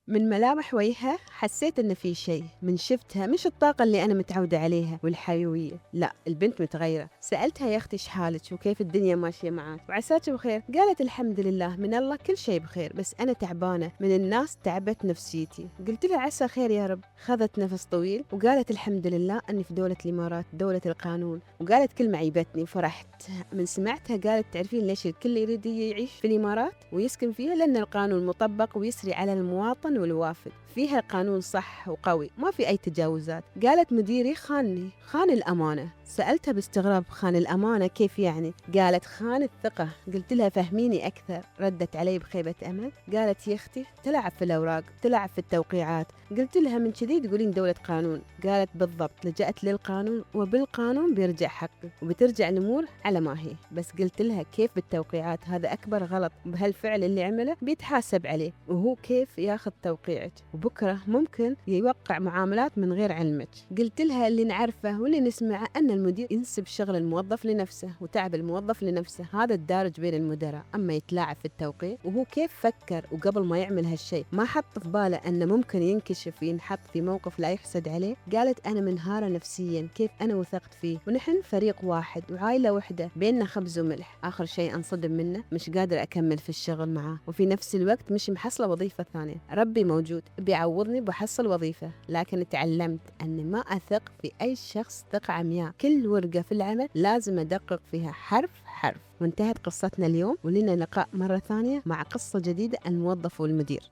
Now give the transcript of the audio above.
من ملامح وجهها حسيت إن في شيء من شفتها مش الطاقة اللي أنا متعودة عليها والحيوية، لا البنت متغيرة. سألتها يا أختي شحالك وكيف الدنيا ماشية معاك وعساك بخير؟ قالت الحمد لله من الله كل شيء بخير، بس أنا تعبانة من الناس تعبت نفسيتي. قلت لها عسى خير يا رب. خذت نفس طويل وقالت الحمد لله أني في دولة الإمارات دولة القانون، وقالت كلمة عيبتني وفرحت من سمعتها. قالت تعرفين ليش الكل يريد يعيش في الإمارات ويسكن فيها؟ لأن القانون مطبق ويسري على المواطن والوافد، فيها قانون صح وقوي ما في أي تجاوزات. قالت مديري خانني، خان الأمانة. سألتها باستغراب خان الأمانة كيف يعني؟ قالت خان الثقة. قلت لها فهميني أكثر. ردت علي بخيبة أمل قالت يا أختي تلعب في الأوراق تلعب في التوقيعات. قلت لها من كذي تقولين دولة قانون؟ قالت بالضبط لجأت للقانون وبالقانون بيرجع حقي وبترجع الأمور على ما هي. بس قلت لها كيف بالتوقيعات؟ هذا أكبر غلط، بهالفعل اللي عمله بيتحاسب عليه، وهو كيف ياخذ توقيعك وبكرة ممكن يوقع معاملات من غير علمك. قلت لها اللي نعرفه واللي نسمعه أن المدير ينسب شغل الموظف لنفسه وتعب الموظف لنفسه، هذا الدارج بين المدراء. أما يتلاعب في التوقيع وهو كيف فكر وقبل ما يعمل هالشيء ما حط في باله أنه ممكن ينكشف وينحط في موقف لا يحسد عليه. قالت أنا منهارة نفسيا، كيف أنا وثقت فيه ونحن فريق واحد وعائلة واحدة بيننا خبز وملح. آخر شيء أنصدم منه مش قادر أكمل في الشغل معاه، وفي نفس الوقت مش محصلة وظيفة ثانية. ربي موجود بيعوضني بحصل وظيفة، لكن تعلمت أني ما أثق في أي شخص ثقة عمياء. كل ورقة في العمل لازم أدقق فيها حرف حرف. وانتهت قصتنا اليوم، ولنا لقاء مرة ثانية مع قصة جديدة الموظف والمدير.